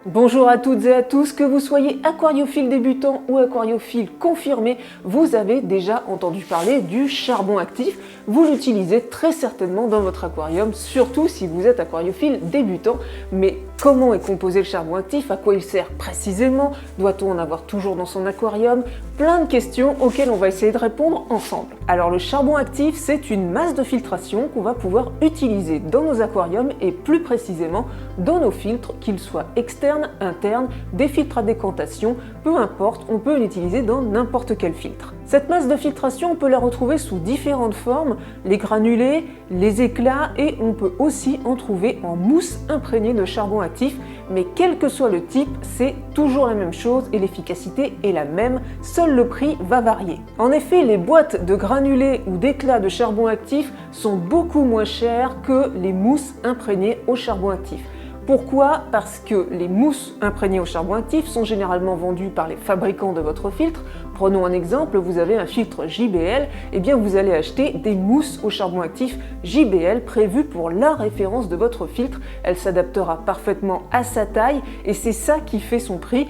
Bonjour à toutes et à tous, que vous soyez aquariophile débutant ou aquariophile confirmé, vous avez déjà entendu parler du charbon actif. Vous l'utilisez très certainement dans votre aquarium, surtout si vous êtes aquariophile débutant. Mais comment est composé le charbon actif? À quoi il sert précisément? Doit-on en avoir toujours dans son aquarium? Plein de questions auxquelles on va essayer de répondre ensemble. Alors le charbon actif, c'est une masse de filtration qu'on va pouvoir utiliser dans nos aquariums et plus précisément dans nos filtres, qu'ils soient externes, internes, des filtres à décantation, peu importe, on peut l'utiliser dans n'importe quel filtre. Cette masse de filtration, on peut la retrouver sous différentes formes, les granulés, les éclats et on peut aussi en trouver en mousse imprégnée de charbon actif, mais quel que soit le type, c'est toujours la même chose et l'efficacité est la même, seul le prix va varier. En effet, les boîtes de granulés ou d'éclats de charbon actif sont beaucoup moins chères que les mousses imprégnées au charbon actif. Pourquoi? Parce que les mousses imprégnées au charbon actif sont généralement vendues par les fabricants de votre filtre. Prenons un exemple, vous avez un filtre JBL, et bien vous allez acheter des mousses au charbon actif JBL prévues pour la référence de votre filtre. Elle s'adaptera parfaitement à sa taille et c'est ça qui fait son prix.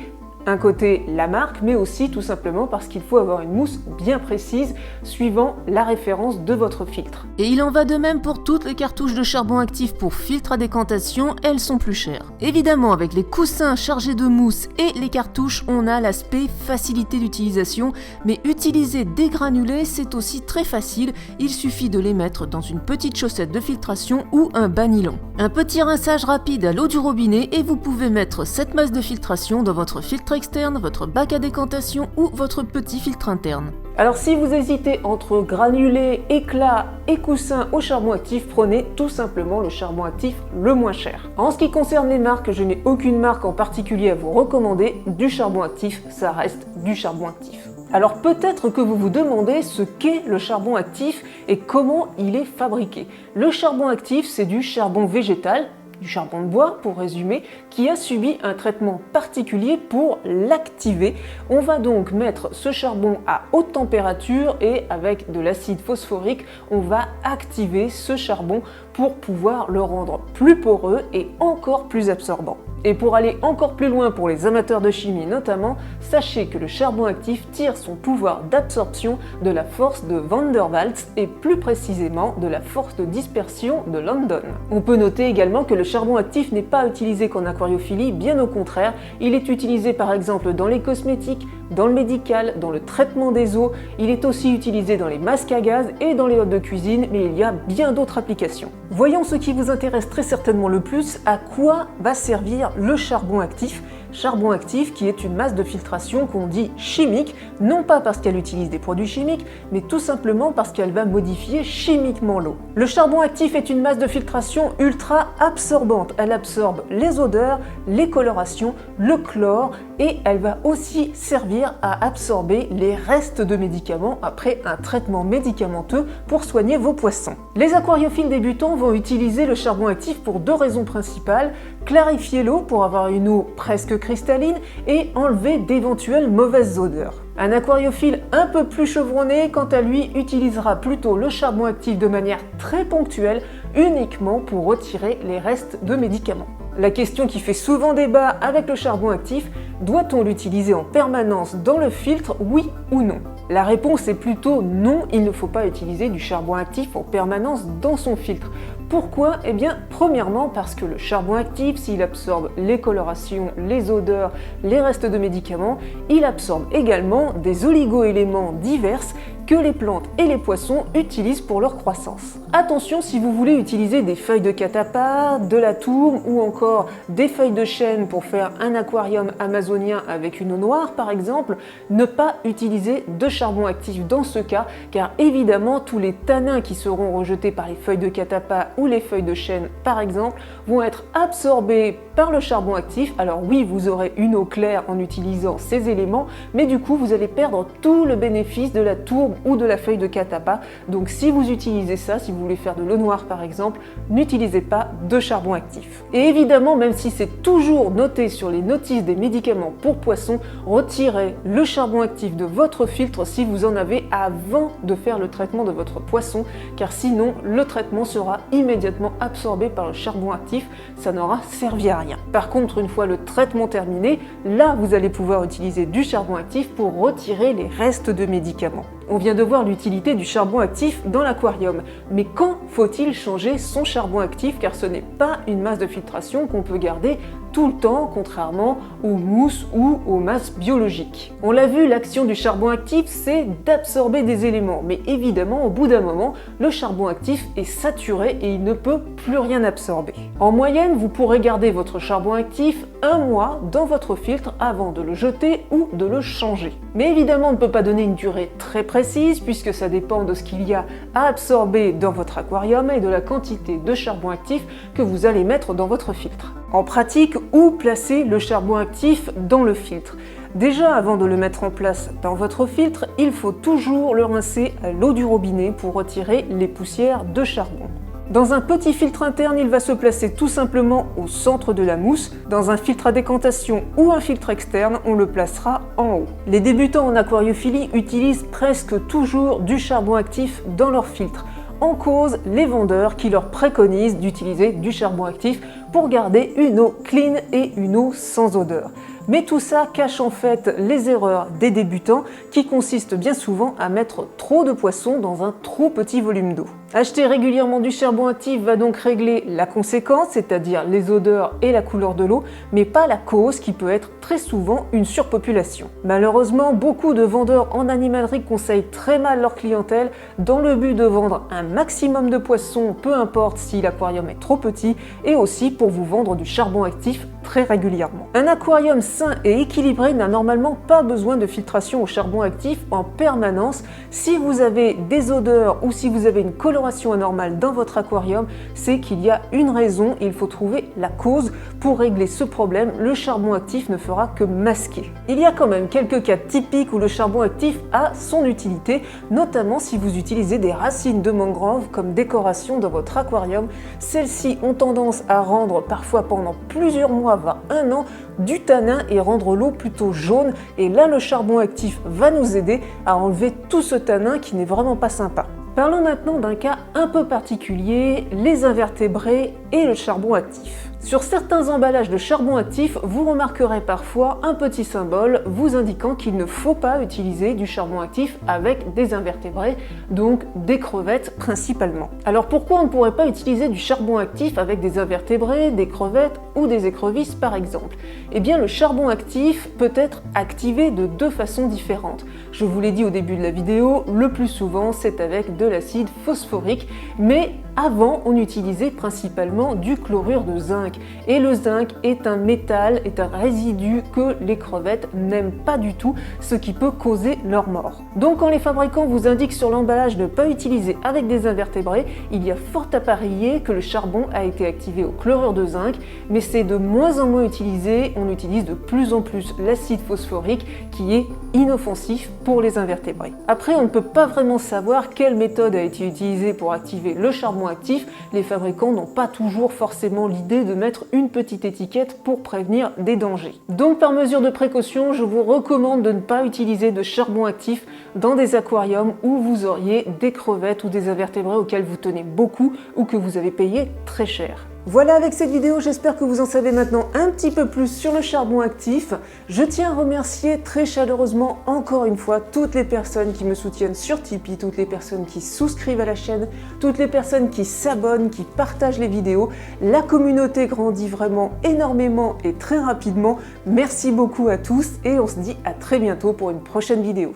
Un côté la marque, mais aussi tout simplement parce qu'il faut avoir une mousse bien précise suivant la référence de votre filtre. Et il en va de même pour toutes les cartouches de charbon actif pour filtre à décantation, elles sont plus chères. Évidemment, avec les coussins chargés de mousse et les cartouches, on a l'aspect facilité d'utilisation, mais utiliser des granulés, c'est aussi très facile, il suffit de les mettre dans une petite chaussette de filtration ou un bas nylon. Un petit rinçage rapide à l'eau du robinet et vous pouvez mettre cette masse de filtration dans votre filtre externe, votre bac à décantation ou votre petit filtre interne. Alors si vous hésitez entre granulés, éclats et coussins au charbon actif, prenez tout simplement le charbon actif le moins cher. En ce qui concerne les marques, je n'ai aucune marque en particulier à vous recommander. Du charbon actif, ça reste du charbon actif. Alors peut-être que vous vous demandez ce qu'est le charbon actif et comment il est fabriqué. Le charbon actif, c'est du charbon végétal, du charbon de bois pour résumer, qui a subi un traitement particulier pour l'activer. On va donc mettre ce charbon à haute température et avec de l'acide phosphorique, on va activer ce charbon pour pouvoir le rendre plus poreux et encore plus absorbant. Et pour aller encore plus loin pour les amateurs de chimie notamment, sachez que le charbon actif tire son pouvoir d'absorption de la force de Van der Waals et plus précisément de la force de dispersion de London. On peut noter également que le charbon actif n'est pas utilisé qu'en aquariophilie, bien au contraire, il est utilisé par exemple dans les cosmétiques, dans le médical, dans le traitement des eaux, il est aussi utilisé dans les masques à gaz et dans les hottes de cuisine, mais il y a bien d'autres applications. Voyons ce qui vous intéresse très certainement le plus, à quoi va servir le charbon actif. Charbon actif qui est une masse de filtration qu'on dit chimique, non pas parce qu'elle utilise des produits chimiques, mais tout simplement parce qu'elle va modifier chimiquement l'eau. Le charbon actif est une masse de filtration ultra absorbante. Elle absorbe les odeurs, les colorations, le chlore et elle va aussi servir à absorber les restes de médicaments après un traitement médicamenteux pour soigner vos poissons. Les aquariophiles débutants vont utiliser le charbon actif pour deux raisons principales: clarifier l'eau pour avoir une eau presque cristalline et enlever d'éventuelles mauvaises odeurs. Un aquariophile un peu plus chevronné, quant à lui, utilisera plutôt le charbon actif de manière très ponctuelle, uniquement pour retirer les restes de médicaments. La question qui fait souvent débat avec le charbon actif, doit-on l'utiliser en permanence dans le filtre, oui ou non? La réponse est plutôt non, il ne faut pas utiliser du charbon actif en permanence dans son filtre. Pourquoi? Eh bien, premièrement parce que le charbon actif, s'il absorbe les colorations, les odeurs, les restes de médicaments, il absorbe également des oligo-éléments divers que les plantes et les poissons utilisent pour leur croissance. Attention, si vous voulez utiliser des feuilles de catapar, de la tourbe ou encore des feuilles de chêne pour faire un aquarium amazonien avec une eau noire par exemple, ne pas utiliser de charbon actif dans ce cas, car évidemment tous les tanins qui seront rejetés par les feuilles de catapar ou les feuilles de chêne par exemple vont être absorbés par le charbon actif. Alors oui, vous aurez une eau claire en utilisant ces éléments, mais du coup vous allez perdre tout le bénéfice de la tourbe ou de la feuille de catappa. Donc si vous utilisez ça, si vous voulez faire de l'eau noire par exemple, n'utilisez pas de charbon actif. Et évidemment, même si c'est toujours noté sur les notices des médicaments pour poissons, retirez le charbon actif de votre filtre si vous en avez avant de faire le traitement de votre poisson, car sinon le traitement sera immédiatement absorbé par le charbon actif, ça n'aura servi à rien. Par contre, une fois le traitement terminé, là vous allez pouvoir utiliser du charbon actif pour retirer les restes de médicaments. On vient de voir l'utilité du charbon actif dans l'aquarium, mais quand faut-il changer son charbon actif, car ce n'est pas une masse de filtration qu'on peut garder tout le temps, contrairement aux mousses ou aux masses biologiques. On l'a vu, l'action du charbon actif, c'est d'absorber des éléments, mais évidemment, au bout d'un moment, le charbon actif est saturé et il ne peut plus rien absorber. En moyenne, vous pourrez garder votre charbon actif 1 mois dans votre filtre avant de le jeter ou de le changer. Mais évidemment, on ne peut pas donner une durée très précise, puisque ça dépend de ce qu'il y a à absorber dans votre aquarium et de la quantité de charbon actif que vous allez mettre dans votre filtre. En pratique, où placer le charbon actif dans le filtre? Déjà, avant de le mettre en place dans votre filtre, il faut toujours le rincer à l'eau du robinet pour retirer les poussières de charbon. Dans un petit filtre interne, il va se placer tout simplement au centre de la mousse. Dans un filtre à décantation ou un filtre externe, on le placera en haut. Les débutants en aquariophilie utilisent presque toujours du charbon actif dans leur filtre. En cause, les vendeurs qui leur préconisent d'utiliser du charbon actif pour garder une eau clean et une eau sans odeur. Mais tout ça cache en fait les erreurs des débutants qui consistent bien souvent à mettre trop de poissons dans un trop petit volume d'eau. Acheter régulièrement du charbon actif va donc régler la conséquence, c'est-à-dire les odeurs et la couleur de l'eau, mais pas la cause qui peut être très souvent une surpopulation. Malheureusement, beaucoup de vendeurs en animalerie conseillent très mal leur clientèle dans le but de vendre un maximum de poissons, peu importe si l'aquarium est trop petit, et aussi pour vous vendre du charbon actif très régulièrement. Un aquarium sain et équilibré n'a normalement pas besoin de filtration au charbon actif en permanence. Si vous avez des odeurs ou si vous avez une coloration anormale dans votre aquarium, c'est qu'il y a une raison et il faut trouver la cause. Pour régler ce problème, le charbon actif ne fera que masquer. Il y a quand même quelques cas typiques où le charbon actif a son utilité, notamment si vous utilisez des racines de mangrove comme décoration dans votre aquarium. Celles-ci ont tendance à rendre parfois pendant plusieurs mois, voire 1 an, du tanin et rendre l'eau plutôt jaune, et là le charbon actif va nous aider à enlever tout ce tanin qui n'est vraiment pas sympa. Parlons maintenant d'un cas un peu particulier, les invertébrés et le charbon actif. Sur certains emballages de charbon actif, vous remarquerez parfois un petit symbole vous indiquant qu'il ne faut pas utiliser du charbon actif avec des invertébrés, donc des crevettes principalement. Alors pourquoi on ne pourrait pas utiliser du charbon actif avec des invertébrés, des crevettes ou des écrevisses par exemple? Eh bien le charbon actif peut être activé de 2 façons différentes. Je vous l'ai dit au début de la vidéo, le plus souvent c'est avec de l'acide phosphorique, mais avant on utilisait principalement du chlorure de zinc. Et le zinc est un métal, est un résidu que les crevettes n'aiment pas du tout, ce qui peut causer leur mort. Donc quand les fabricants vous indiquent sur l'emballage de ne pas utiliser avec des invertébrés, il y a fort à parier que le charbon a été activé au chlorure de zinc, mais c'est de moins en moins utilisé, on utilise de plus en plus l'acide phosphorique qui est inoffensif pour les invertébrés. Après, on ne peut pas vraiment savoir quelle méthode a été utilisée pour activer le charbon actif, les fabricants n'ont pas toujours forcément l'idée de mettre une petite étiquette pour prévenir des dangers. Donc par mesure de précaution, je vous recommande de ne pas utiliser de charbon actif dans des aquariums où vous auriez des crevettes ou des invertébrés auxquels vous tenez beaucoup ou que vous avez payé très cher. Voilà, avec cette vidéo, j'espère que vous en savez maintenant un petit peu plus sur le charbon actif. Je tiens à remercier très chaleureusement encore une fois toutes les personnes qui me soutiennent sur Tipeee, toutes les personnes qui souscrivent à la chaîne, toutes les personnes qui s'abonnent, qui partagent les vidéos. La communauté grandit vraiment énormément et très rapidement. Merci beaucoup à tous et on se dit à très bientôt pour une prochaine vidéo.